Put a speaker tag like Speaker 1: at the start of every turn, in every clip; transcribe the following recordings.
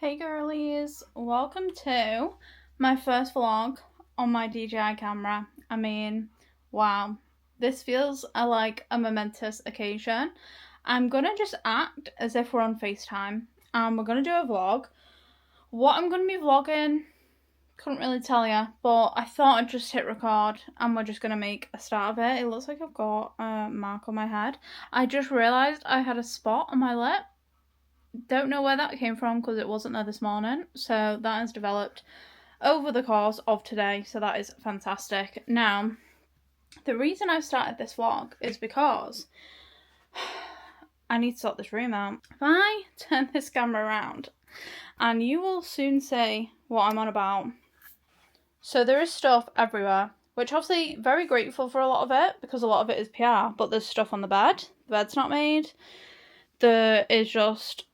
Speaker 1: Hey girlies, welcome to my first vlog on my DJI camera. I mean, wow, this feels like a momentous occasion. I'm gonna just act as if we're on FaceTime and we're gonna do a vlog. What I'm gonna be vlogging, couldn't really tell you, but I thought I'd just hit record and we're just gonna make a start of it. It looks like I've got a mark on my head. I just realised I had a spot on my lip. Don't know where that came from because it wasn't there this morning, so that has developed over the course of today, so that is fantastic. Now, the reason I've started this vlog is because I need to sort this room out. If I turn this camera around, and you will soon see what I'm on about. So there is stuff everywhere, which obviously very grateful for a lot of it, because a lot of it is PR, but there's stuff on the bed. The bed's not made. There is just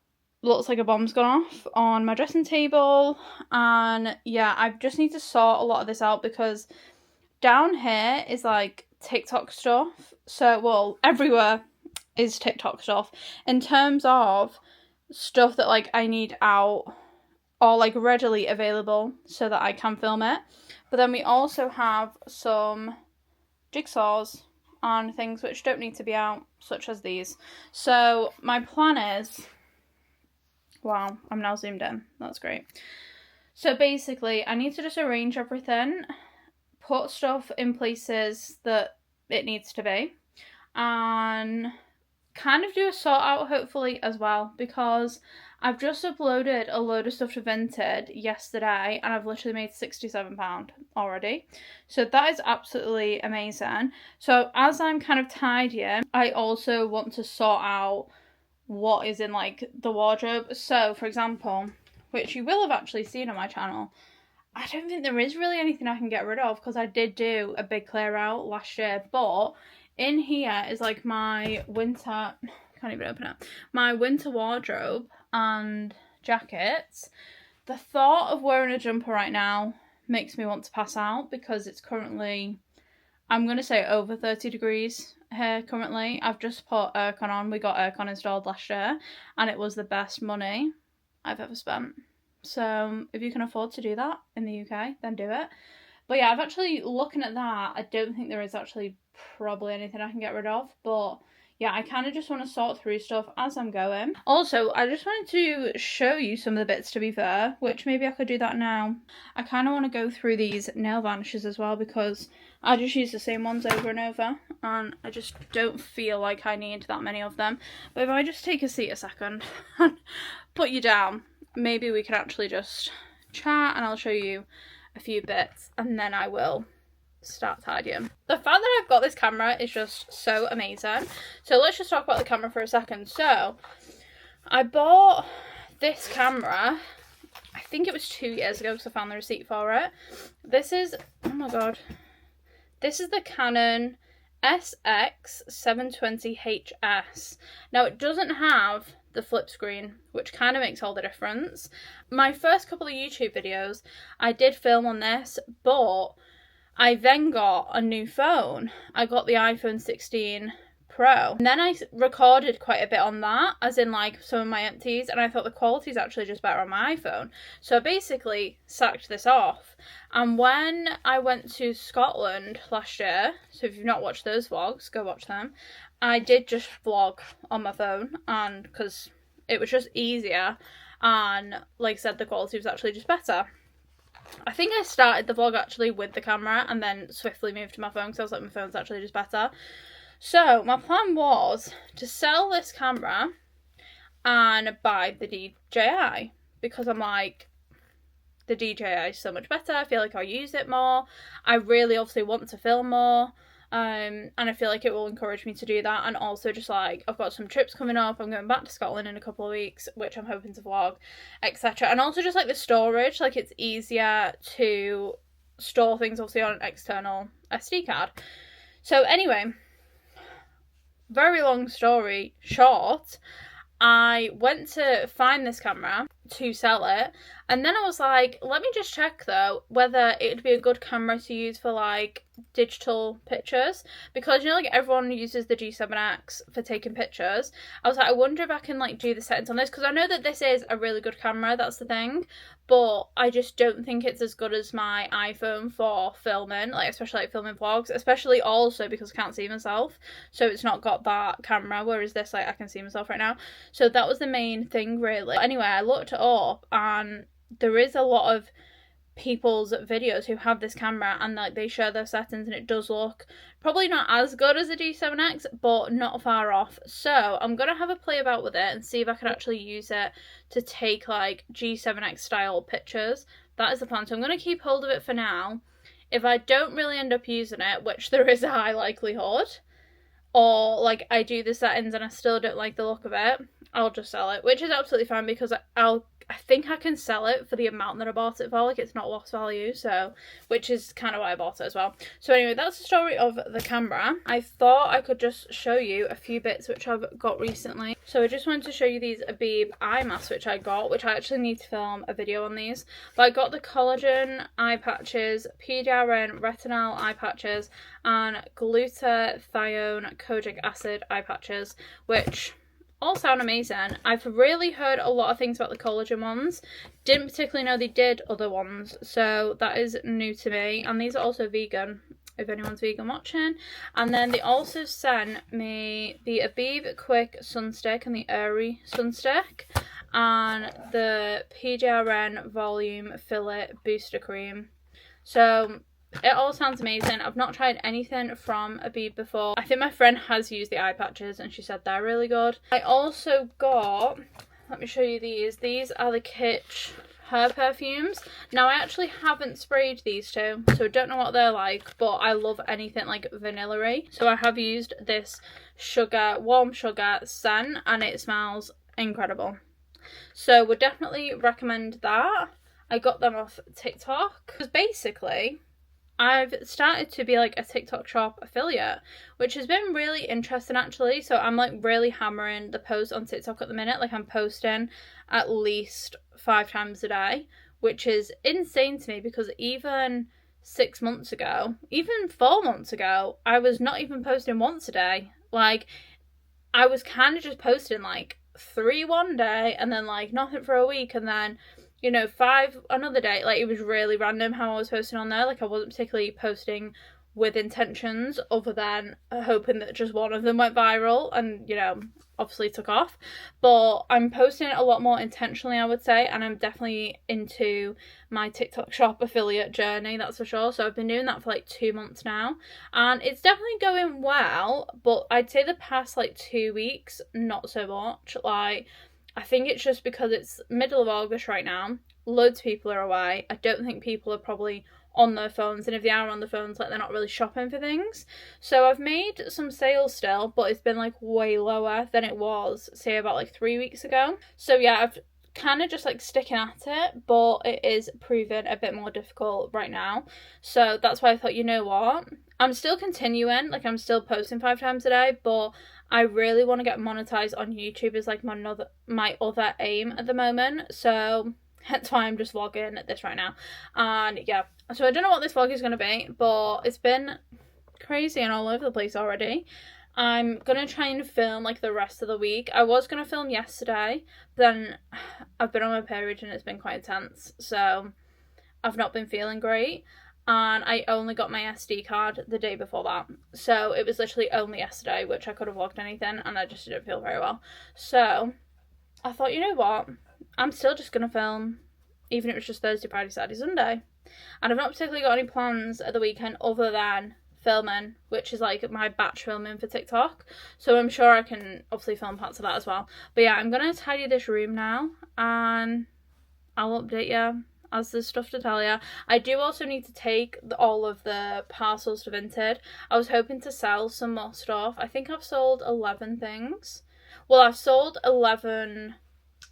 Speaker 1: looks like a bomb's gone off on my dressing table, and yeah, I just need to sort a lot of this out because down here is like TikTok stuff. So, well, everywhere is TikTok stuff in terms of stuff that like I need out or like readily available so that I can film it. But then we also have some jigsaws and things which don't need to be out, such as these. So my plan is, wow, I'm now zoomed in. That's great. So basically, I need to just arrange everything, put stuff in places that it needs to be, and kind of do a sort out hopefully as well, because I've just uploaded a load of stuff to Vinted yesterday and I've literally made £67 already. So that is absolutely amazing. So as I'm kind of tidying, I also want to sort out what is in like the wardrobe. So for example, which you will have actually seen on my channel, I don't think there is really anything I can get rid of because I did do a big clear out last year, but in here is like my winter, can't even open it, my winter wardrobe and jackets. The thought of wearing a jumper right now makes me want to pass out because it's currently, I'm going to say over 30 degrees here currently. I've just put aircon on. We got aircon installed last year and it was the best money I've ever spent. So if you can afford to do that in the UK, then do it. But yeah, I've actually, looking at that, I don't think there is actually probably anything I can get rid of. But yeah, I kind of just want to sort through stuff as I'm going. Also, I just wanted to show you some of the bits, to be fair, which maybe I could do that now. I kind of want to go through these nail varnishes as well because I just use the same ones over and over and I just don't feel like I need that many of them. But if I just take a seat a second and put you down, maybe we can actually just chat and I'll show you a few bits and then I will start tidying. The fact that I've got this camera is just so amazing. So let's just talk about the camera for a second. So I bought this camera, I think it was 2 years ago because I found the receipt for it. This is, oh my god, this is the Canon SX720HS. Now it doesn't have the flip screen, which kind of makes all the difference. My first couple of YouTube videos I did film on this, but I then got a new phone. I got the iPhone 16 Pro. And then I recorded quite a bit on that, as in like some of my empties, and I thought the quality is actually just better on my iPhone. So I basically sacked this off. And when I went to Scotland last year, so if you've not watched those vlogs, go watch them, I did just vlog on my phone, and because it was just easier, and like I said, the quality was actually just better. I think I started the vlog actually with the camera and then swiftly moved to my phone because I was like, my phone's actually just better. So my plan was to sell this camera and buy the DJI because I'm like, the DJI is so much better. I feel like I'll use it more. I really obviously want to film more. And I feel like it will encourage me to do that, and also just like I've got some trips coming up. I'm going back to Scotland in a couple of weeks, which I'm hoping to vlog, etc. And also just like the storage, like it's easier to store things obviously on an external SD card. So anyway, very long story short, I went to find this camera to sell it. And then I was like, let me just check though whether it would be a good camera to use for like digital pictures, because you know, like everyone uses the G7X for taking pictures. I was like, I wonder if I can like do the settings on this, because I know that this is a really good camera, that's the thing, but I just don't think it's as good as my iPhone for filming, like especially like filming vlogs, especially also because I can't see myself, so it's not got that camera, whereas this, like, I can see myself right now. So that was the main thing really. Anyway, I looked it up and there is a lot of people's videos who have this camera and like they share their settings and it does look probably not as good as a G7X, but not far off. So I'm gonna have a play about with it and see if I can actually use it to take like G7X style pictures. That is the plan. So I'm gonna keep hold of it for now. If I don't really end up using it, which there is a high likelihood, or like I do the settings and I still don't like the look of it, I'll just sell it, which is absolutely fine, because I think I can sell it for the amount that I bought it for, like it's not lost value, so, which is kind of why I bought it as well. So anyway, that's the story of the camera. I thought I could just show you a few bits which I've got recently. So I just wanted to show you these Abib eye masks which I got, which I actually need to film a video on these. But I got the collagen eye patches, PDRN retinol eye patches, and glutathione kojic acid eye patches, which all sound amazing. I've really heard a lot of things about the collagen ones. Didn't particularly know they did other ones, so that is new to me. And these are also vegan, if anyone's vegan watching. And then they also sent me the Abib Quick Sunstick and the Airy Sunstick, and the PDRN Volume Fillet Booster Cream. So it all sounds amazing. I've not tried anything from Abib before. I think my friend has used the eye patches and she said they're really good. I also got, let me show you these. These are the Kitsch hair perfumes. Now I actually haven't sprayed these two, so I don't know what they're like, but I love anything like vanilla-y. So I have used this warm sugar scent and it smells incredible. So would definitely recommend that. I got them off TikTok because basically I've started to be like a TikTok shop affiliate, which has been really interesting actually. So I'm like really hammering the posts on TikTok at the minute. Like I'm posting at least 5 times a day, which is insane to me, because even 6 months ago, even 4 months ago, I was not even posting once a day. Like I was kind of just posting like 3 one day and then like nothing for a week, and then, you know, 5 another day. Like it was really random how I was posting on there. Like I wasn't particularly posting with intentions other than hoping that just one of them went viral and, you know, obviously took off. But I'm posting it a lot more intentionally, I would say, and I'm definitely into my TikTok shop affiliate journey, that's for sure. So I've been doing that for like 2 months now, and it's definitely going well, but I'd say the past like 2 weeks not so much. Like I think it's just because it's middle of August right now. Loads of people are away. I don't think people are probably on their phones, and if they are on the phones, like they're not really shopping for things. So I've made some sales still, but it's been like way lower than it was, say, about like 3 weeks ago. So yeah, I've kind of just like sticking at it, but it is proving a bit more difficult right now. So that's why I thought, you know what, I'm still continuing, like I'm still posting 5 times a day, but I really want to get monetized on YouTube is like my other aim at the moment. So hence why I'm just vlogging this right now. And yeah, so I don't know what this vlog is going to be, but it's been crazy and all over the place already. I'm going to try and film like the rest of the week. I was going to film yesterday, but then I've been on my period and it's been quite intense, so I've not been feeling great. And I only got my SD card the day before that. So it was literally only yesterday, which I could have vlogged anything, and I just didn't feel very well. So I thought, you know what, I'm still just going to film, even if it was just Thursday, Friday, Saturday, Sunday. And I've not particularly got any plans at the weekend other than filming, which is like my batch filming for TikTok. So I'm sure I can obviously film parts of that as well. But yeah, I'm going to tidy this room now, and I'll update you as there's stuff to tell you. I do also need to take all of the parcels to Vinted. I was hoping to sell some more stuff. I think I've sold 11 things. Well, I've sold 11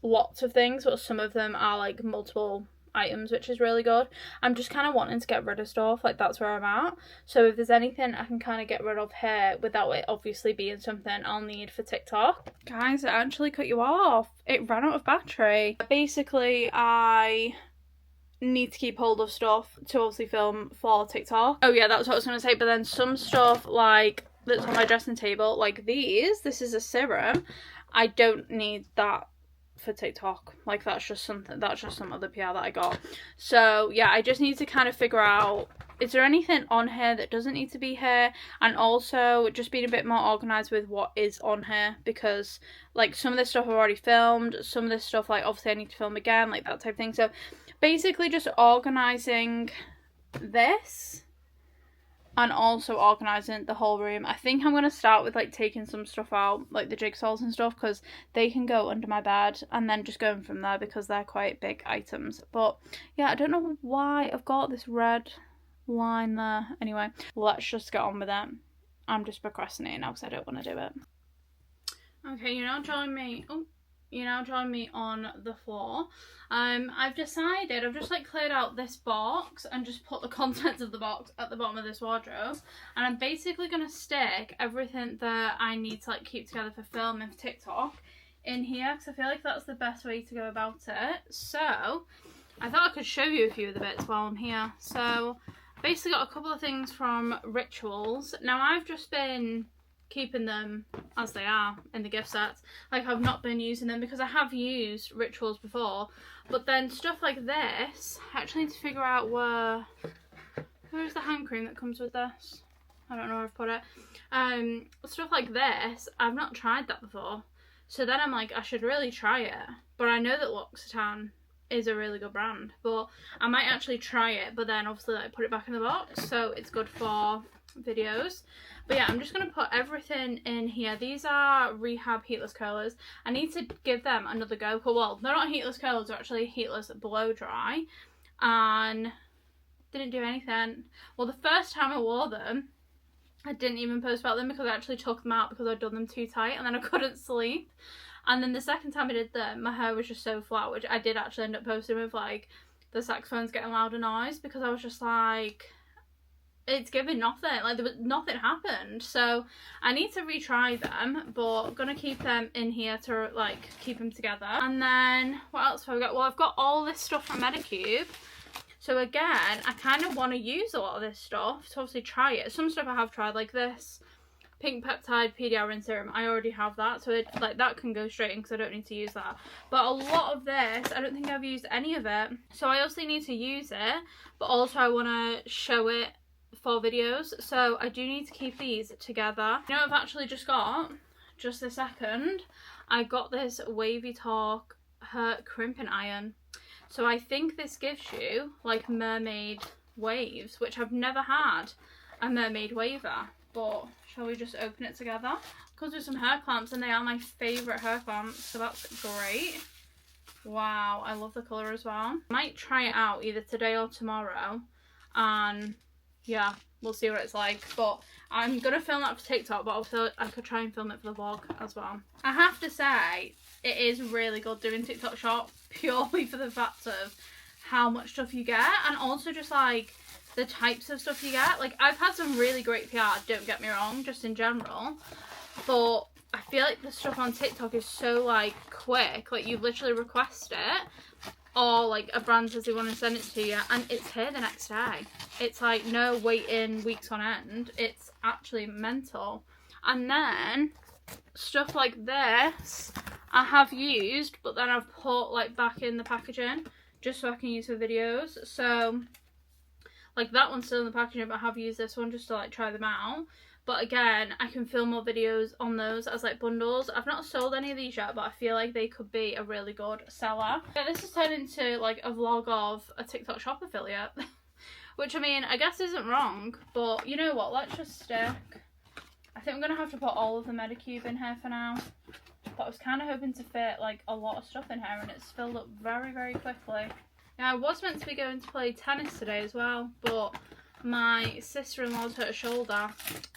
Speaker 1: lots of things, but some of them are like multiple items, which is really good. I'm just kind of wanting to get rid of stuff, like that's where I'm at. So if there's anything I can kind of get rid of here without it obviously being something I'll need for TikTok. Guys, it actually cut you off. It ran out of battery. Basically, I need to keep hold of stuff to obviously film for TikTok. Oh yeah, that's what I was going to say. But then some stuff like that's on my dressing table, like this is a serum. I don't need that for TikTok. Like that's just some other PR that I got. So yeah, I just need to kind of figure out, is there anything on here that doesn't need to be here, and also just being a bit more organized with what is on here, because like some of this stuff I've already filmed, some of this stuff like obviously I need to film again, like that type of thing. So basically just organizing this and also organising the whole room. I think I'm going to start with like taking some stuff out, like the jigsaws and stuff, because they can go under my bed, and then just going from there because they're quite big items. But yeah, I don't know why I've got this red line there. Anyway, let's just get on with it. I'm just procrastinating now because I don't want to do it. Okay, you're now joining me. Oh, you're now joining me on the floor. I've decided, I've just like cleared out this box and just put the contents of the box at the bottom of this wardrobe, and I'm basically going to stick everything that I need to like keep together for filming for TikTok in here, because I feel like that's the best way to go about it. So I thought I could show you a few of the bits while I'm here. So basically got a couple of things from Rituals. Now I've just been keeping them as they are in the gift sets. Like I've not been using them because I have used Rituals before, but then stuff like this, I actually need to figure out where's the hand cream that comes with this. I don't know where I've put it. Stuff like this, I've not tried that before, so then I'm like, I should really try it. But I know that L'Occitane is a really good brand, but I might actually try it, but then obviously like put it back in the box, so it's good for videos. But yeah, I'm just going to put everything in here. These are Rehab Heatless Curlers. I need to give them another go. Well, they're not heatless curlers, they're actually heatless blow dry. And didn't do anything. Well, the first time I wore them, I didn't even post about them because I actually took them out because I'd done them too tight and then I couldn't sleep. And then the second time I did them, my hair was just so flat, which I did actually end up posting with like the saxophones getting louder noise, because I was just like, it's giving nothing, like there was nothing happened. So I need to retry them, but I'm gonna keep them in here to like keep them together. And then what else have I got? Well, I've got all this stuff from Medicube. So again, I kind of want to use a lot of this stuff to obviously try it. Some stuff I have tried, like this pink peptide PDRN serum. I already have that, so it, like that can go straight in because I don't need to use that. But a lot of this, I don't think I've used any of it. So I also need to use it, but also I want to show it for videos, so I do need to keep these together. You know what I've actually just got? Just a second. I got this Wavy Talk Hurt Crimping Iron. So I think this gives you like mermaid waves, which I've never had a mermaid waver. But shall we just open it together? Comes with some hair clamps, and they are my favourite hair clamps, so that's great. Wow, I love the colour as well. I might try it out either today or tomorrow, and yeah, we'll see what it's like. But I'm gonna film that for TikTok, but also I could try and film it for the vlog as well. I have to say, it is really good doing TikTok shop purely for the fact of how much stuff you get, and also just like the types of stuff you get. Like I've had some really great PR, don't get me wrong, just in general, but I feel like the stuff on TikTok is so like quick, like you literally request it, or like a brand says they want to send it to you and it's here the next day. It's like no waiting weeks on end. It's actually mental. And then stuff like this I have used, but then I've put like back in the packaging just so I can use for videos. So like that one's still in the packaging, but I have used this one just to like try them out. But again, I can film more videos on those as like bundles. I've not sold any of these yet, but I feel like they could be a really good seller. Yeah, this has turned into like a vlog of a TikTok shop affiliate. Which I mean, I guess isn't wrong, but you know what, let's just stick. I think I'm going to have to put all of the Medicube in here for now. But I was kind of hoping to fit like a lot of stuff in here, and it's filled up very, very quickly. Now, I was meant to be going to play tennis today as well, but my sister-in-law's hurt her shoulder.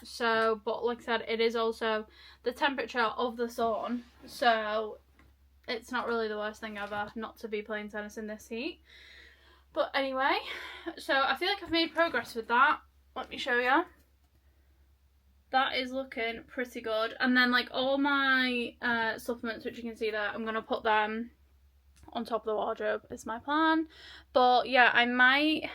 Speaker 1: So, but like I said, it is also the temperature of the sun. So, it's not really the worst thing ever not to be playing tennis in this heat. But anyway, so I feel like I've made progress with that. Let me show you. That is looking pretty good. And then like all my supplements, which you can see there, I'm going to put them on top of the wardrobe is my plan. But yeah, I might...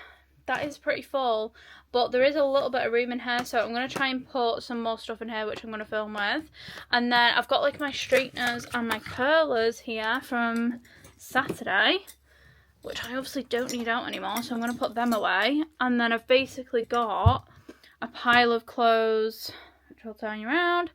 Speaker 1: That is pretty full, but there is a little bit of room in here, so I'm going to try and put some more stuff in here, which I'm going to film with. And then I've got like my straighteners and my curlers here from Saturday, which I obviously don't need out anymore, so I'm going to put them away. And then I've basically got a pile of clothes, which I'll turn you around.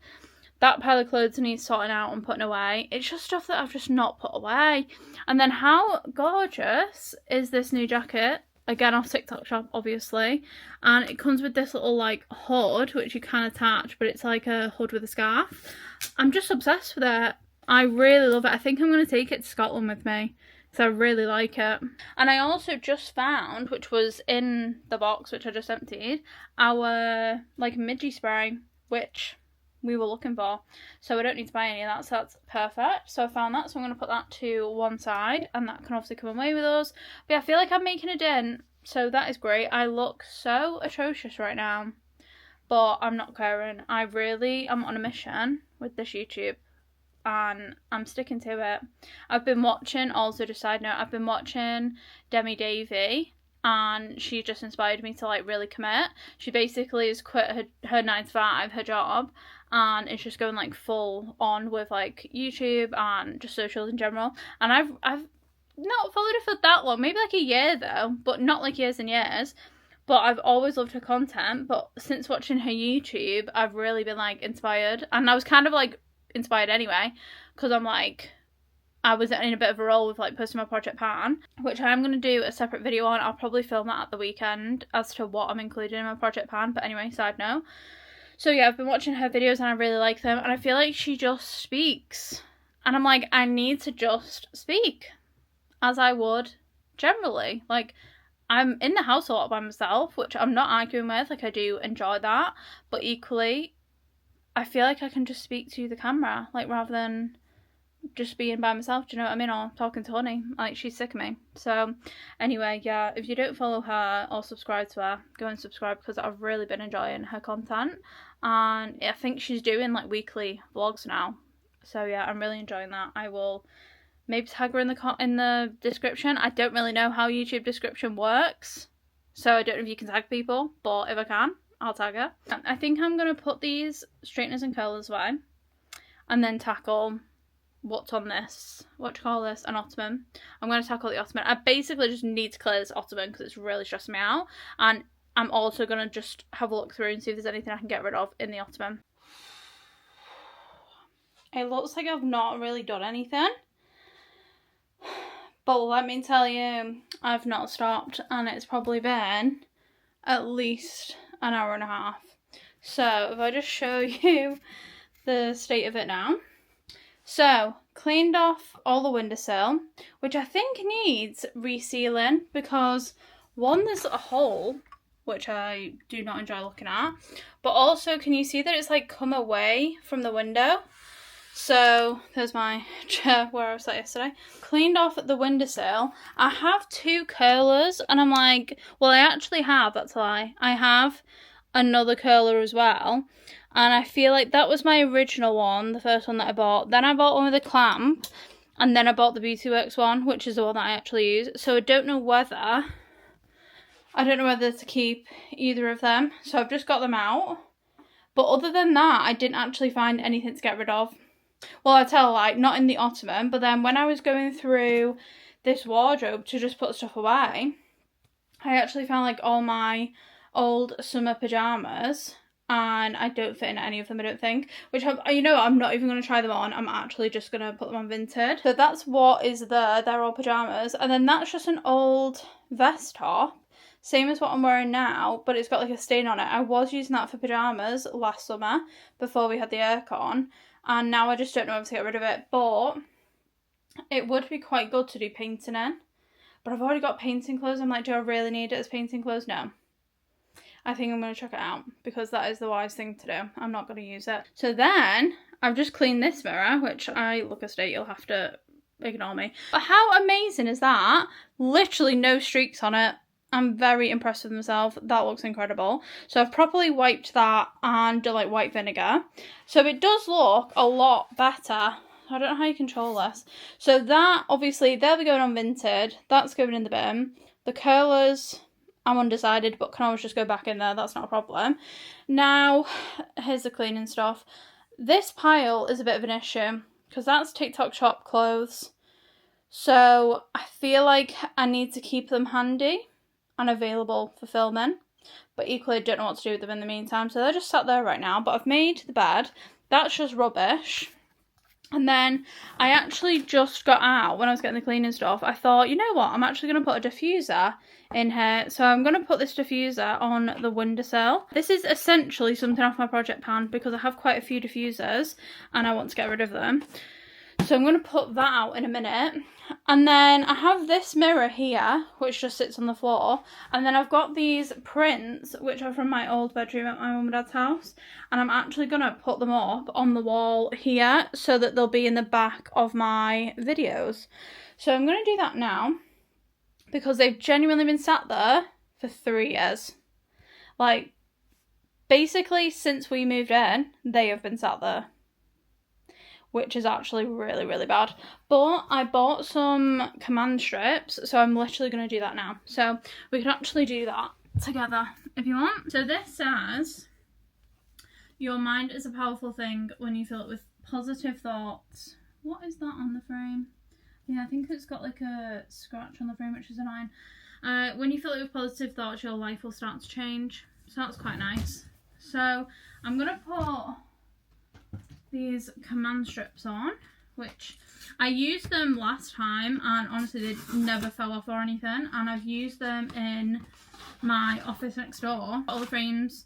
Speaker 1: That pile of clothes needs sorting out and putting away. It's just stuff that I've just not put away. And then how gorgeous is this new jacket? Again, off TikTok shop, obviously. And it comes with this little, like, hood, which you can attach, but it's like a hood with a scarf. I'm just obsessed with it. I really love it. I think I'm going to take it to Scotland with me, because I really like it. And I also just found, which was in the box, which I just emptied, our, like, midgie spray, which we were looking for. So I don't need to buy any of that, so that's perfect. So I found that, so I'm going to put that to one side, and that can obviously come away with us. But yeah, I feel like I'm making a dent, so that is great. I look so atrocious right now, but I'm not caring. I really am on a mission with this YouTube, and I'm sticking to it. I've been watching, also just side note, I've been watching Demi Davy, and she just inspired me to like really commit. She basically has quit her 9 to 5, her job, and it's just going like full on with like YouTube and just socials in general. And I've not followed her for that long, maybe like a year though, but not like years and years. But I've always loved her content, but since watching her YouTube, I've really been like inspired. And I was kind of like inspired anyway, because I'm like, I was in a bit of a role with like posting my project pan, which I'm going to do a separate video on. I'll probably film that at the weekend as to what I'm including in my project pan, but anyway, side note. So yeah, I've been watching her videos and I really like them, and I feel like she just speaks. And I'm like, I need to just speak as I would generally. Like, I'm in the house a lot by myself, which I'm not arguing with, like I do enjoy that, but equally, I feel like I can just speak to the camera, like rather than just being by myself, do you know what I mean, or talking to Honey, like she's sick of me. So anyway, yeah, if you don't follow her or subscribe to her, go and subscribe, because I've really been enjoying her content, and I think she's doing like weekly vlogs now, so yeah, I'm really enjoying that. I will maybe tag her in the description. I don't really know how YouTube description works, so I don't know if you can tag people, but if I can, I'll tag her. I think I'm going to put these straighteners and curlers away, and then tackle what's on this, what do you call this, an ottoman. I'm going to tackle the ottoman. I basically just need to clear this ottoman because it's really stressing me out, and I'm also going to just have a look through and see if there's anything I can get rid of in the ottoman. It looks like I've not really done anything, but let me tell you, I've not stopped, and it's probably been at least an hour and a half. So if I just show you the state of it now. So, cleaned off all the windowsill, which I think needs resealing, because one, there's a hole, which I do not enjoy looking at, but also, can you see that it's like come away from the window? So, there's my chair where I was sat yesterday. Cleaned off the windowsill. I have 2 curlers, and I'm like, well, I actually have, that's a lie. I have another curler as well. And I feel like that was my original one, the first one that I bought. Then I bought one with a clamp, and then I bought the Beauty Works one, which is the one that I actually use. So I don't know whether to keep either of them. So I've just got them out. But other than that, I didn't actually find anything to get rid of. Well, I tell a lie, not in the ottoman, but then when I was going through this wardrobe to just put stuff away, I actually found like all my old summer pyjamas, and I don't fit in any of them, I don't think, which I'm not even going to try them on. I'm actually just going to put them on Vinted. So that's what is there. They're all pyjamas, and then that's just an old vest top, same as what I'm wearing now, but it's got like a stain on it. I was using that for pyjamas last summer before we had the aircon, and now I just don't know how to get rid of it. But it would be quite good to do painting in, but I've already got painting clothes. I'm like, do I really need it as painting clothes? No. I think I'm going to chuck it out, because that is the wise thing to do. I'm not going to use it. So then I've just cleaned this mirror, which I look a state. You'll have to ignore me. But how amazing is that? Literally no streaks on it. I'm very impressed with myself. That looks incredible. So I've properly wiped that and done like white vinegar. So it does look a lot better. I don't know how you control this. So that, obviously, they'll be going on Vinted. That's going in the bin. The curlers, I'm undecided, but can always just go back in there. That's not a problem. Now, here's the cleaning stuff. This pile is a bit of an issue because that's TikTok shop clothes. So I feel like I need to keep them handy and available for filming, but equally I don't know what to do with them in the meantime, so they're just sat there right now. But I've made the bed. That's just rubbish. And then I actually just got out, when I was getting the cleaning stuff, I thought, you know what, I'm actually going to put a diffuser in here. So I'm going to put this diffuser on the windowsill. This is essentially something off my project pan because I have quite a few diffusers and I want to get rid of them. So I'm going to put that out in a minute. And then I have this mirror here, which just sits on the floor. And then I've got these prints, which are from my old bedroom at my mum and dad's house. And I'm actually going to put them up on the wall here so that they'll be in the back of my videos. So I'm going to do that now because they've genuinely been sat there for 3 years. Like, basically since we moved in, they have been sat there, which is actually really, really bad. But I bought some command strips, so I'm literally going to do that now. So we can actually do that together if you want. So this says, your mind is a powerful thing when you fill it with positive thoughts. What is that on the frame? Yeah, I think it's got like a scratch on the frame, which is annoying. When you fill it with positive thoughts, your life will start to change. So that's quite nice. So I'm going to put these command strips on, which I used them last time and honestly they never fell off or anything, and I've used them in my office next door. All the frames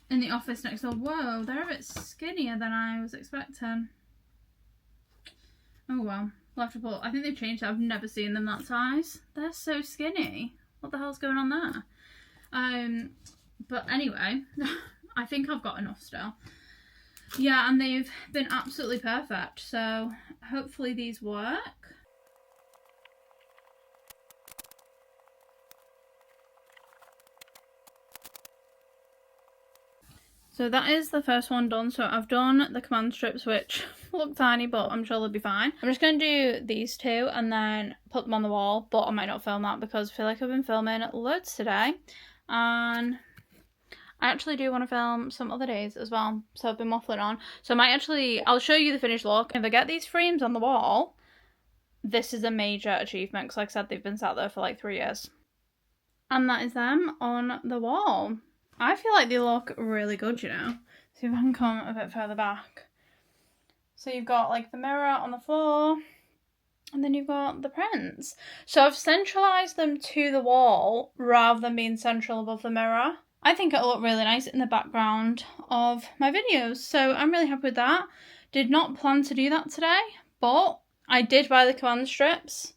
Speaker 1: in the office next door, whoa, they're a bit skinnier than I was expecting. Oh well, we'll have to put, I think they've changed it. I've never seen them that size. They're so skinny. What the hell's going on there? But anyway, I think I've got enough still. Yeah, and they've been absolutely perfect, so hopefully these work. So that is the first one done. So I've done the command strips, which look tiny, but I'm sure they'll be fine. I'm just going to do these two and then put them on the wall, but I might not film that because I feel like I've been filming loads today. And I actually do want to film some other days as well, so I've been waffling on. So I might actually, I'll show you the finished look. If I get these frames on the wall, this is a major achievement because like I said, they've been sat there for like 3 years. And that is them on the wall. I feel like they look really good, you know. See if I can come a bit further back. So you've got like the mirror on the floor, and then you've got the prints. So I've centralised them to the wall rather than being central above the mirror. I think it'll look really nice in the background of my videos. So I'm really happy with that. Did not plan to do that today, but I did buy the command strips.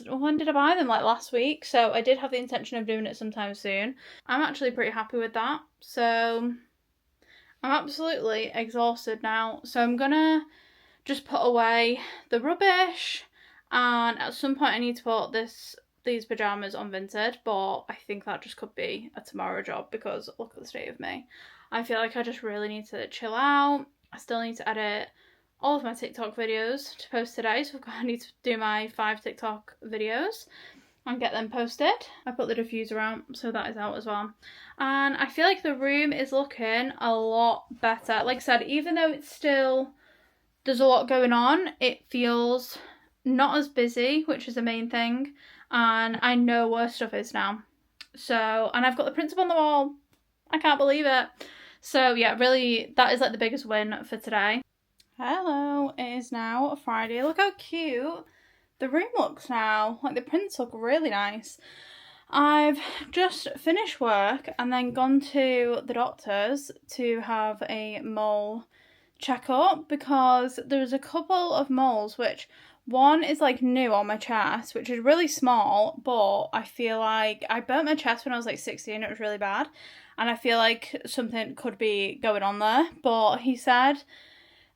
Speaker 1: When did I buy them? Like last week. So I did have the intention of doing it sometime soon. I'm actually pretty happy with that. So I'm absolutely exhausted now. So I'm gonna just put away the rubbish. And at some point I need to put these pyjamas on Vinted, but I think that just could be a tomorrow job because look at the state of me. I feel like I just really need to chill out. I still need to edit all of my TikTok videos to post today, so I need to do my 5 TikTok videos and get them posted. I put the diffuser out, so that is out as well. And I feel like the room is looking a lot better. Like I said, even though it's still, there's a lot going on, it feels not as busy, which is the main thing. And I know where stuff is now. So, and I've got the prints up on the wall. I can't believe it. So yeah, really, that is like the biggest win for today. Hello, it is now Friday. Look how cute the room looks now. Like the prints look really nice. I've just finished work and then gone to the doctor's to have a mole checkup because there's a couple of moles which, one is like new on my chest, which is really small, but I feel like I burnt my chest when I was like 16. It was really bad. And I feel like something could be going on there. But he said,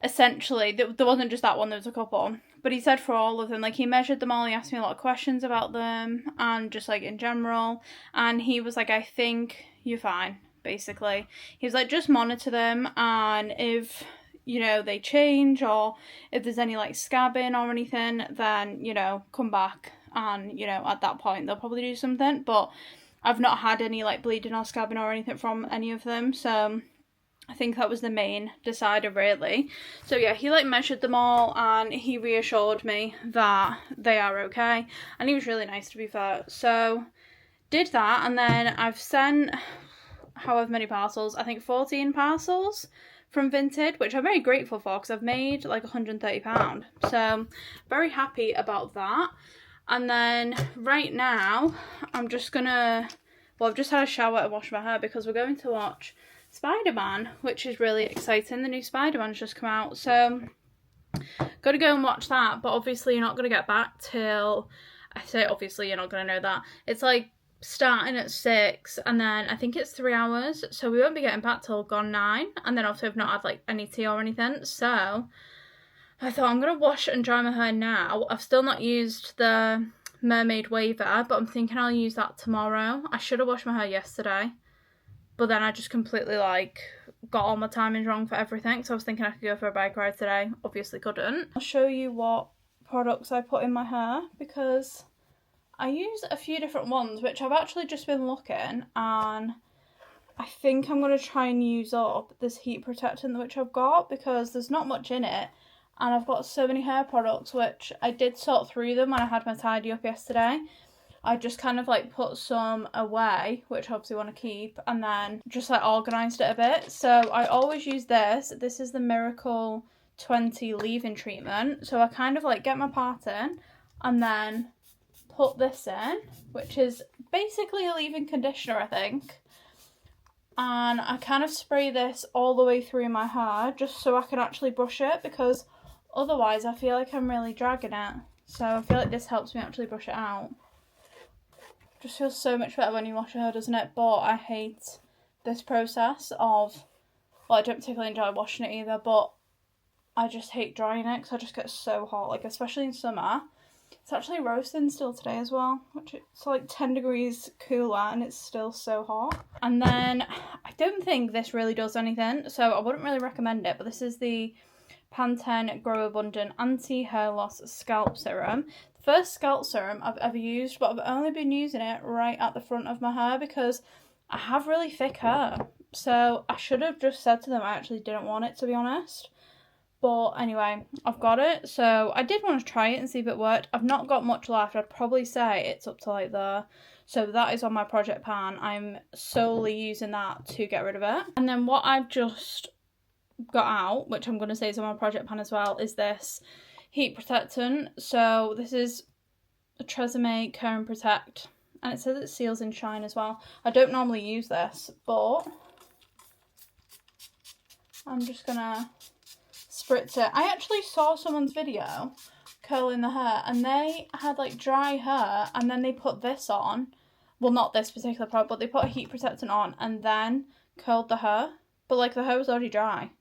Speaker 1: essentially, there wasn't just that one, there was a couple. But But he said for all of them, like, he measured them all, he asked me a lot of questions about them, and just, like, in general, and he was like, I think you're fine, basically. He was like, just monitor them, and if, you know, they change, or if there's any, like, scabbing or anything, then, you know, come back, and, you know, at that point, they'll probably do something, but I've not had any, like, bleeding or scabbing or anything from any of them, so I think that was the main decider, really. So yeah, he like measured them all and he reassured me that they are okay, and he was really nice, to be fair. So did that, and then I've sent however many parcels, I think 14 parcels from Vinted, which I'm very grateful for because I've made like £130, so very happy about that. And then right now I'm just gonna, well, I've just had a shower and washed my hair because we're going to watch Spider-Man, which is really exciting. The new Spider-Man's just come out, so gotta go and watch that. But obviously you're not gonna get back till, I say obviously you're not gonna know that, it's like starting at 6 and then I think it's 3 hours, so we won't be getting back till gone 9, and then also I've not had like any tea or anything, so I thought I'm gonna wash and dry my hair now. I've still not used the mermaid waver, but I'm thinking I'll use that tomorrow. I should have washed my hair yesterday, but then I just completely, like, got all my timings wrong for everything. So I was thinking I could go for a bike ride today. Obviously couldn't. I'll show you what products I put in my hair, because I use a few different ones, which I've actually just been looking, and I think I'm going to try and use up this heat protectant which I've got, because there's not much in it. And I've got so many hair products, which I did sort through them when I had my tidy up yesterday. I just kind of like put some away, which I obviously want to keep, and then just like organised it a bit. So I always use this. This is the Miracle 20 leave-in treatment. So I kind of like get my part in and then put this in, which is basically a leave-in conditioner, I think. And I kind of spray this all the way through my hair just so I can actually brush it, because otherwise I feel like I'm really dragging it. So I feel like this helps me actually brush it out. Just feels so much better when you wash your hair, doesn't it? But I hate this process of, well, I don't particularly enjoy washing it either, but I just hate drying it because I just get so hot, like especially in summer. It's actually roasting still today as well, which it's like 10 degrees cooler and it's still so hot. And then I don't think this really does anything, so I wouldn't really recommend it, but this is the Pantene Grow Abundant Anti-Hair Loss Scalp Serum. First scalp serum I've ever used, but I've only been using it right at the front of my hair because I have really thick hair. So I should have just said to them I actually didn't want it, to be honest. But anyway, I've got it. So I did want to try it and see if it worked. I've not got much left. I'd probably say it's up to like there. So that is on my project pan. I'm solely using that to get rid of it. And then what I've just got out, which I'm going to say is on my project pan as well, is this heat protectant. So this is a Tresemme Care and Protect, and it says it seals and shine as well. I don't normally use this, but I'm just gonna spritz it. I actually saw someone's video curling the hair, and they had like dry hair, and then they put this on. Well, not this particular product, but they put a heat protectant on and then curled the hair, but like the hair was already dry.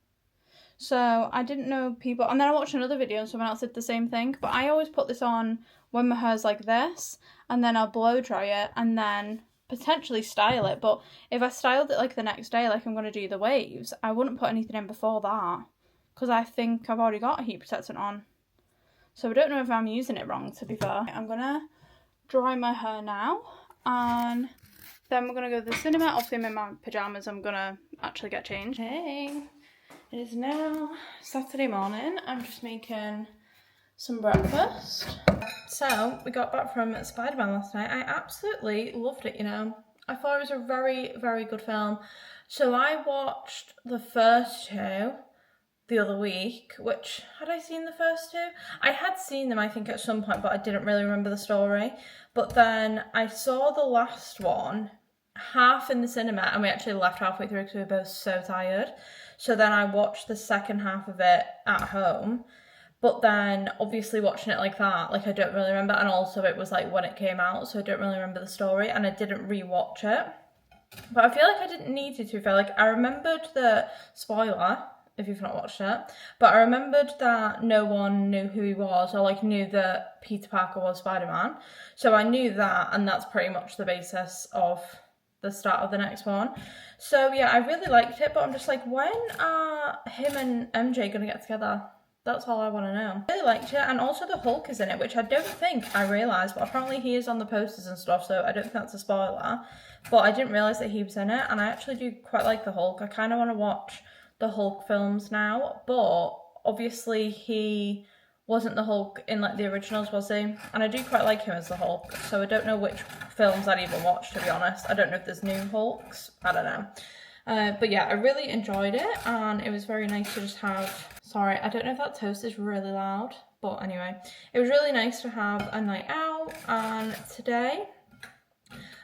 Speaker 1: So I didn't know people, and then I watched another video and someone else did the same thing, but I always put this on when my hair's like this, and then I'll blow dry it and then potentially style it. But if I styled it like the next day, like I'm going to do the waves, I wouldn't put anything in before that, because I think I've already got a heat protectant on. So I don't know if I'm using it wrong, to be fair. I'm going to dry my hair now, and then we're going to go to the cinema. Obviously I'm in my pyjamas, I'm going to actually get changed. Hey! It is now Saturday morning. I'm just making some breakfast. So, we got back from Spider-Man last night. I absolutely loved it, you know. I thought it was a very, very good film. So, I watched the first two the other week, which, had I seen the first two? I had seen them, I think, at some point, but I didn't really remember the story. But then I saw the last one half in the cinema, and we actually left halfway through because we were both so tired. So then I watched the second half of it at home, but then obviously watching it like that, like I don't really remember, and also it was like when it came out, so I don't really remember the story, and I didn't rewatch it. But I feel like I didn't need to be fair. Like I remembered the spoiler, if you've not watched it. But I remembered that no one knew who he was, or like knew that Peter Parker was Spider-Man. So I knew that, and that's pretty much the basis of the start of the next one. So yeah, I really liked it, but I'm just like, when are him and MJ gonna get together? That's all I want to know. I really liked it, and also the Hulk is in it, which I don't think I realised, but apparently he is on the posters and stuff, so I don't think that's a spoiler. But I didn't realise that he was in it, and I actually do quite like the Hulk. I kind of want to watch the Hulk films now, but obviously he wasn't the Hulk in like the originals, was he? And I do quite like him as the Hulk, so I don't know which films I'd even watch, to be honest. I don't know if there's new Hulks, I don't know. But yeah, I really enjoyed it, and it was very nice to just have, sorry, I don't know if that toast is really loud, but anyway, it was really nice to have a night out. And today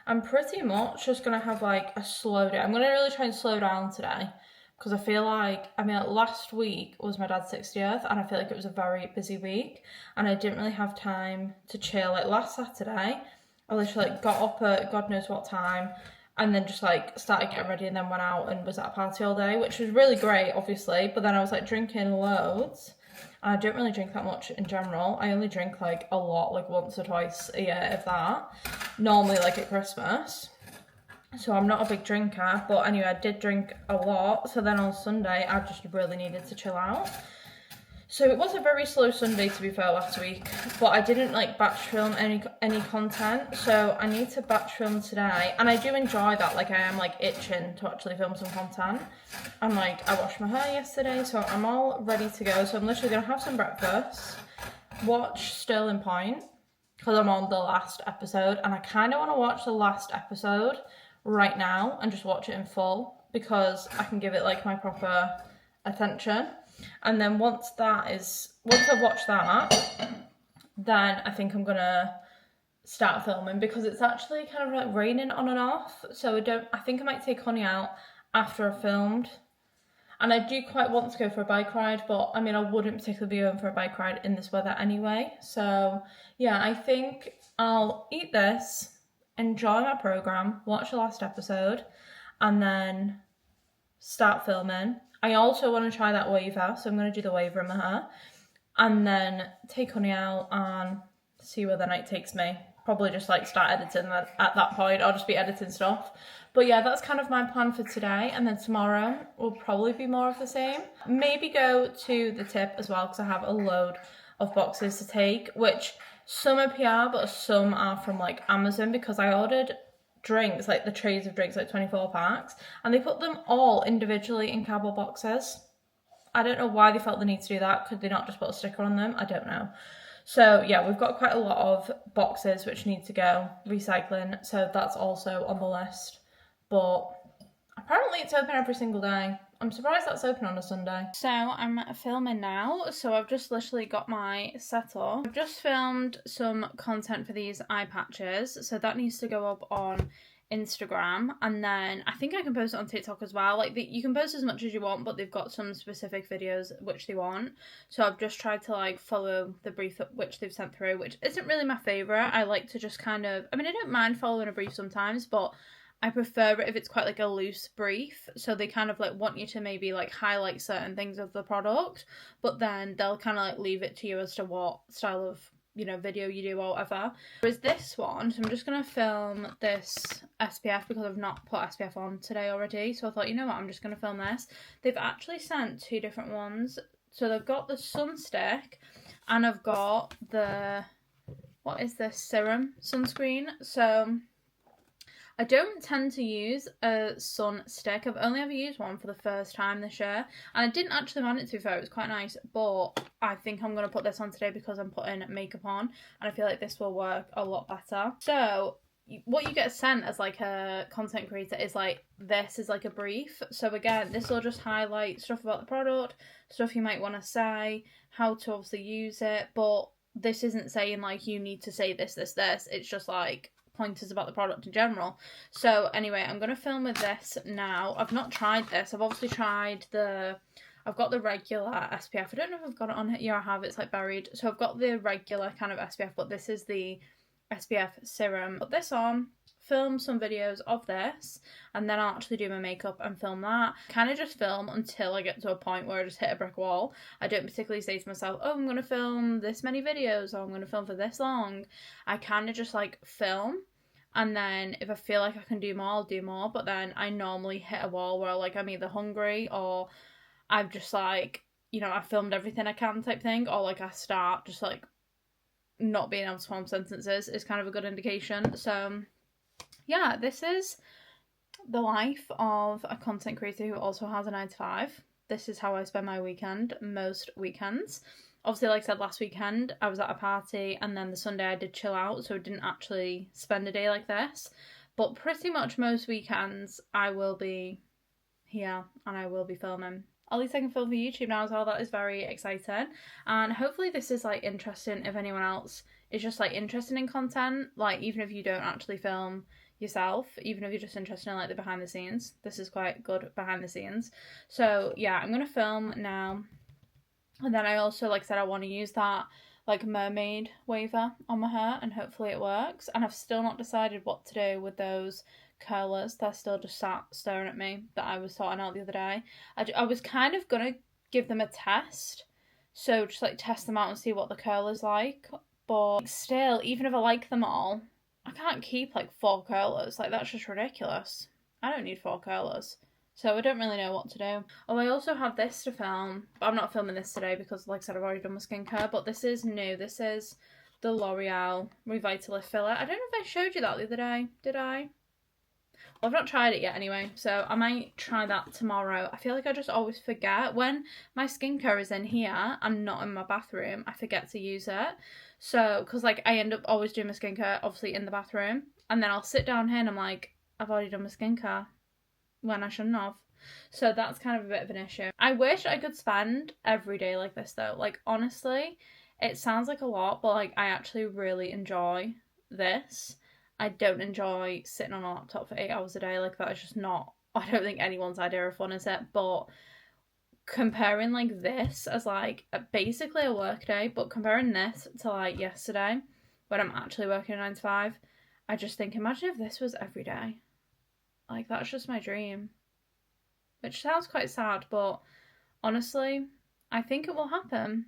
Speaker 1: I'm pretty much just gonna have like a slow day. I'm gonna really try and slow down today, because I feel like, I mean, last week was my dad's 60th, and I feel like it was a very busy week, and I didn't really have time to chill. Like last Saturday, I literally like got up at God knows what time, and then just like started getting ready, and then went out and was at a party all day, which was really great, obviously. But then I was like drinking loads, and I don't really drink that much in general. I only drink like a lot, like once or twice a year, if that. Normally like at Christmas. So I'm not a big drinker, but anyway, I did drink a lot. So then on Sunday, I just really needed to chill out. So it was a very slow Sunday, to be fair, last week, but I didn't like batch film any content, so I need to batch film today, and I do enjoy that. Like I am like itching to actually film some content, and like I washed my hair yesterday, so I'm all ready to go. So I'm literally gonna have some breakfast, watch Sterling Point, because I'm on the last episode, and I kind of want to watch the last episode right now and just watch it in full, because I can give it like my proper attention. And then once I've watched that, then I think I'm gonna start filming, because it's actually kind of like raining on and off, so I think I might take Honey out after I've filmed. And I do quite want to go for a bike ride, but I mean, I wouldn't particularly be going for a bike ride in this weather anyway. So yeah, I think I'll eat this, enjoy my programme, watch the last episode, and then start filming. I also want to try that waver, so I'm going to do the waver in my hair, and then take Honey out and see where the night takes me. Probably just like start editing at that point. I'll just be editing stuff. But yeah, that's kind of my plan for today, and then tomorrow will probably be more of the same. Maybe go to the tip as well, because I have a load of boxes to take, which some are PR, but some are from like Amazon, because I ordered drinks, like the trays of drinks, like 24 packs, and they put them all individually in cardboard boxes. I don't know why they felt the need to do that. Could they not just put a sticker on them? I don't know. So yeah, we've got quite a lot of boxes which need to go recycling, so that's also on the list. But apparently it's open every single day. I'm surprised that's open on a Sunday. So I'm filming now, so I've just literally got my setup. I've just filmed some content for these eye patches, so that needs to go up on Instagram, and then I think I can post it on TikTok as well. Like you can post as much as you want, but they've got some specific videos which they want, so I've just tried to like follow the brief which they've sent through, which isn't really my favourite. I like to just kind of, I mean, I don't mind following a brief sometimes, but I prefer it if it's quite like a loose brief, so they kind of like want you to maybe like highlight certain things of the product, but then they'll kind of like leave it to you as to what style of, you know, video you do or whatever. Whereas this one, so I'm just going to film this SPF because I've not put SPF on today already, so I thought, you know what, I'm just going to film this. They've actually sent two different ones, so they've got the sun stick, and I've got the, what is this, serum sunscreen. So I don't tend to use a sun stick. I've only ever used one for the first time this year, and I didn't actually mind it, to be fair. It was quite nice, but I think I'm going to put this on today because I'm putting makeup on, and I feel like this will work a lot better. So what you get sent as like a content creator is like, this is like a brief. So again, this will just highlight stuff about the product, stuff you might want to say, how to obviously use it, but this isn't saying like you need to say this. It's just like pointers about the product in general. So anyway, I'm going to film with this now. I've not tried this. I've obviously tried I've got the regular SPF. I don't know if I've got it on here. Yeah, I have. It's like buried. So I've got the regular kind of SPF, but this is the SPF serum. Put this on, film some videos of this, and then I'll actually do my makeup and film that. Kind of just film until I get to a point where I just hit a brick wall. I don't particularly say to myself, oh, I'm going to film this many videos, or I'm going to film for this long. I kind of just like film, and then if I feel like I can do more, I'll do more. But then I normally hit a wall where like I'm either hungry, or I've just like, you know, I filmed everything I can type thing, or like I start just like not being able to form sentences is kind of a good indication. So yeah, this is the life of a content creator who also has a 9-to-5. This is how I spend my weekend most weekends. Obviously, like I said, last weekend I was at a party, and then the Sunday I did chill out, so I didn't actually spend a day like this. But pretty much most weekends I will be here and I will be filming. At least I can film for YouTube now as well. That is very exciting. And hopefully this is like interesting if anyone else is just like interested in content. Like even if you don't actually film yourself, even if you're just interested in like the behind the scenes. This is quite good behind the scenes. So yeah, I'm going to film now. And then I also, like I said, I want to use that like mermaid waver on my hair, and hopefully it works. And I've still not decided what to do with those curlers. They're still just sat staring at me that I was sorting out the other day. I was kind of gonna give them a test, so just like test them out and see what the curler's like. But still, even if I like them all, I can't keep like 4 curlers. Like that's just ridiculous. I don't need 4 curlers. So I don't really know what to do. Oh, I also have this to film. But I'm not filming this today because, like I said, I've already done my skincare. But this is new. This is the L'Oreal Revitalift Filler. I don't know if I showed you that the other day. Did I? Well, I've not tried it yet anyway. So I might try that tomorrow. I feel like I just always forget. When my skincare is in here and not in my bathroom, I forget to use it. So, because like I end up always doing my skincare, obviously, in the bathroom. And then I'll sit down here and I'm like, I've already done my skincare. When I shouldn't have. So that's kind of a bit of an issue. I wish I could spend every day like this though. Like honestly, it sounds like a lot, but like I actually really enjoy this. I don't enjoy sitting on a laptop for 8 hours a day. Like that is just not, I don't think anyone's idea of fun is it. But comparing like this as like basically a work day, but comparing this to like yesterday when I'm actually working a 9-to-5, I just think imagine if this was every day. Like, that's just my dream. Which sounds quite sad, but honestly, I think it will happen.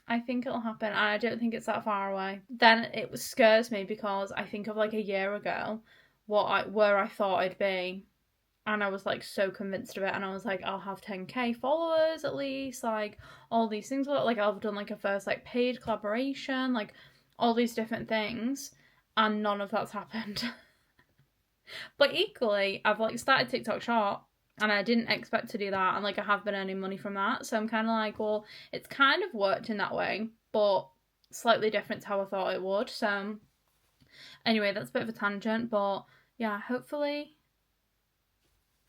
Speaker 1: I think it'll happen, and I don't think it's that far away. Then it scares me because I think of like a year ago where I thought I'd be, and I was like so convinced of it, and I was like, I'll have 10k followers at least, like all these things, like I've done like a first like paid collaboration, like all these different things, and none of that's happened. But equally, I've like started TikTok Shop, and I didn't expect to do that, and like I have been earning money from that, so I'm kind of like, well, it's kind of worked in that way, but slightly different to how I thought it would. So anyway, that's a bit of a tangent, but yeah, hopefully,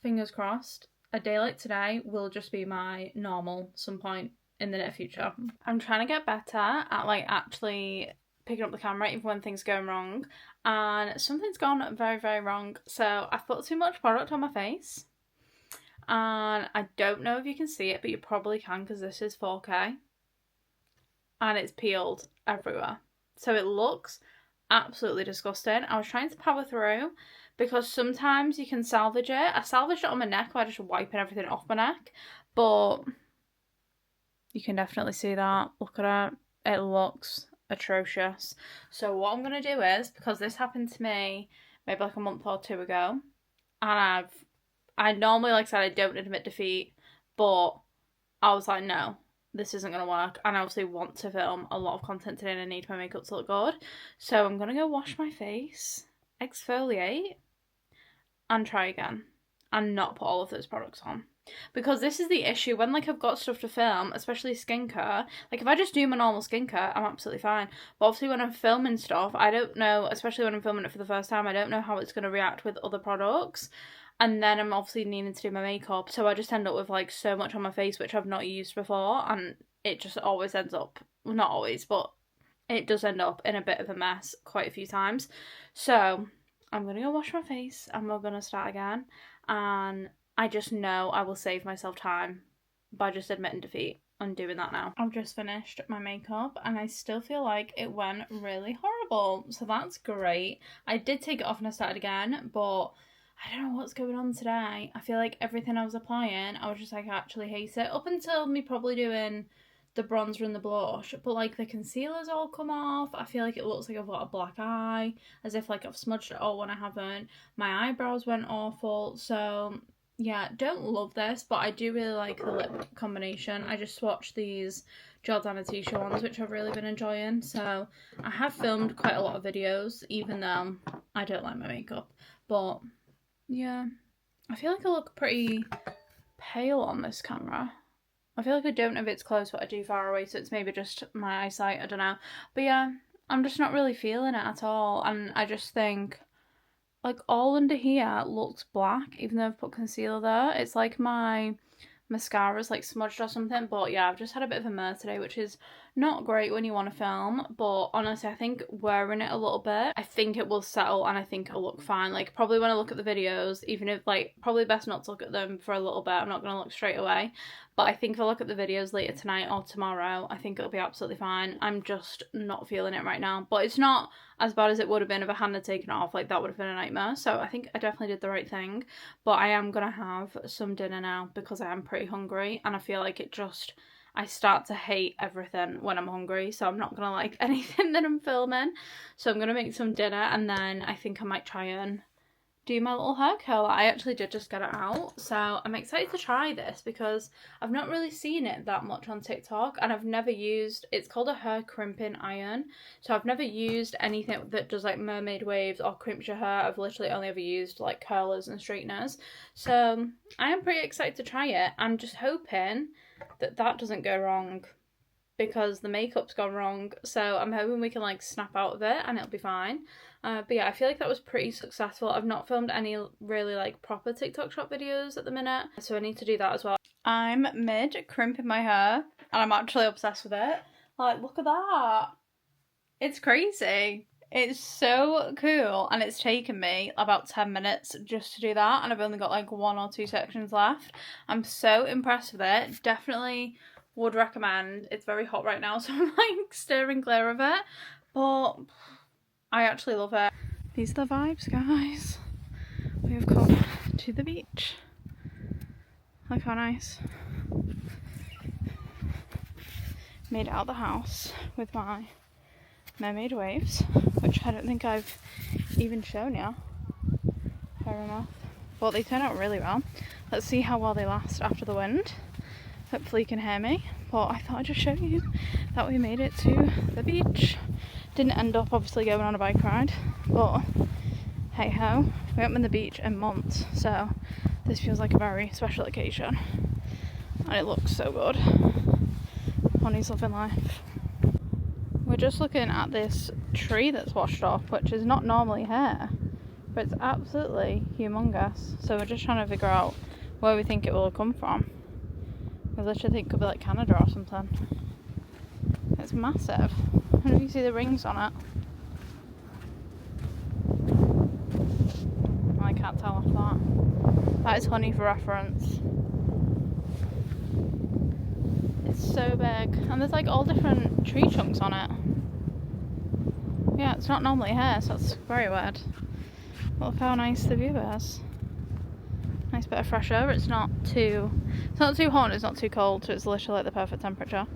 Speaker 1: fingers crossed, a day like today will just be my normal some point in the near future. I'm trying to get better at like actually picking up the camera even when things are going wrong, and something's gone very, very wrong. So I've put too much product on my face, and I don't know if you can see it, but you probably can because this is 4K, and it's peeled everywhere. So it looks absolutely disgusting. I was trying to power through because sometimes you can salvage it. I salvaged it on my neck by just wiping everything off my neck, but you can definitely see that. Look at it. It looks atrocious. So what I'm going to do is, because this happened to me maybe like a month or 2 ago, and I normally, like I said, I don't admit defeat, but I was like, no, this isn't going to work, and I obviously want to film a lot of content today and I need my makeup to look good. So I'm going to go wash my face, exfoliate, and try again, and not put all of those products on. Because this is the issue, when like I've got stuff to film, especially skincare, like if I just do my normal skincare, I'm absolutely fine. But obviously when I'm filming stuff, I don't know, especially when I'm filming it for the first time, I don't know how it's going to react with other products. And then I'm obviously needing to do my makeup, so I just end up with like so much on my face which I've not used before, and it just always ends up, well, not always, but it does end up in a bit of a mess quite a few times. So I'm going to go wash my face and we're going to start again, and I just know I will save myself time by just admitting defeat and doing that now. I've just finished my makeup and I still feel like it went really adorable. So that's great. I did take it off and I started again, but I don't know what's going on today. I feel like everything I was applying, I was just like, I actually hate it. Up until me probably doing the bronzer and the blush, but like the concealer's all come off. I feel like it looks like I've got a black eye, as if like I've smudged it all when I haven't. My eyebrows went awful. So yeah, don't love this, but I do really like the lip combination. I just swatched these Jordana T-shirt ones, which I've really been enjoying. So I have filmed quite a lot of videos, even though I don't like my makeup. But yeah, I feel like I look pretty pale on this camera. I feel like I don't know if it's close, but I do far away, so it's maybe just my eyesight, I don't know. But yeah, I'm just not really feeling it at all, and I just think, like, all under here looks black, even though I've put concealer there. It's like my mascara's like smudged or something, but yeah, I've just had a bit of a mare today, which is not great when you want to film, but honestly, I think wearing it a little bit, I think it will settle and I think it'll look fine. Like, probably when I look at the videos, even if, like, probably best not to look at them for a little bit, I'm not going to look straight away, but I think if I look at the videos later tonight or tomorrow, I think it'll be absolutely fine. I'm just not feeling it right now, but it's not as bad as it would have been if I hadn't taken it off. Like, that would have been a nightmare, so I think I definitely did the right thing, but I am going to have some dinner now because I am pretty hungry, and I feel like I start to hate everything when I'm hungry, so I'm not going to like anything that I'm filming. So I'm going to make some dinner, and then I think I might try and do my little hair curl. I actually did just get it out, so I'm excited to try this because I've not really seen it that much on TikTok, and I've never used, it's called a hair crimping iron, so I've never used anything that does like mermaid waves or crimps your hair. I've literally only ever used like curlers and straighteners, so I am pretty excited to try it. I'm just hoping that doesn't go wrong because the makeup's gone wrong, so I'm hoping we can like snap out of it and it'll be fine. But yeah, I feel like that was pretty successful. I've not filmed any really like proper TikTok shop videos at the minute, so I need to do that as well. I'm mid crimping my hair and I'm actually obsessed with it. Like, look at that, it's crazy. It's so cool, and it's taken me about 10 minutes just to do that, and I've only got like 1 or 2 sections left. I'm so impressed with it. Definitely would recommend. It's very hot right now, so I'm like steering clear of it, but I actually love it. These are the vibes, guys. We have come to the beach. Look how nice. Made it out the house with my mermaid waves, which I don't think I've even shown you. Fair enough. But they turn out really well. Let's see how well they last after the wind. Hopefully you can hear me, but I thought I'd just show you that we made it to the beach. Didn't end up obviously going on a bike ride, but hey ho, we haven't been to the beach in months, so this feels like a very special occasion, and it looks so good. Honey's loving life. We're just looking at this tree that's washed off, which is not normally here, but it's absolutely humongous. So we're just trying to figure out where we think it will come from. We literally think it could be like Canada or something. It's massive. I don't know if you see the rings on it. I can't tell off that. That is honey for reference. It's so big, and there's like all different tree chunks on it. Yeah, it's not normally here, so it's very weird. But look how nice the view is. Nice bit of fresh air. It's not too hot, it's not too cold, so it's literally like the perfect temperature.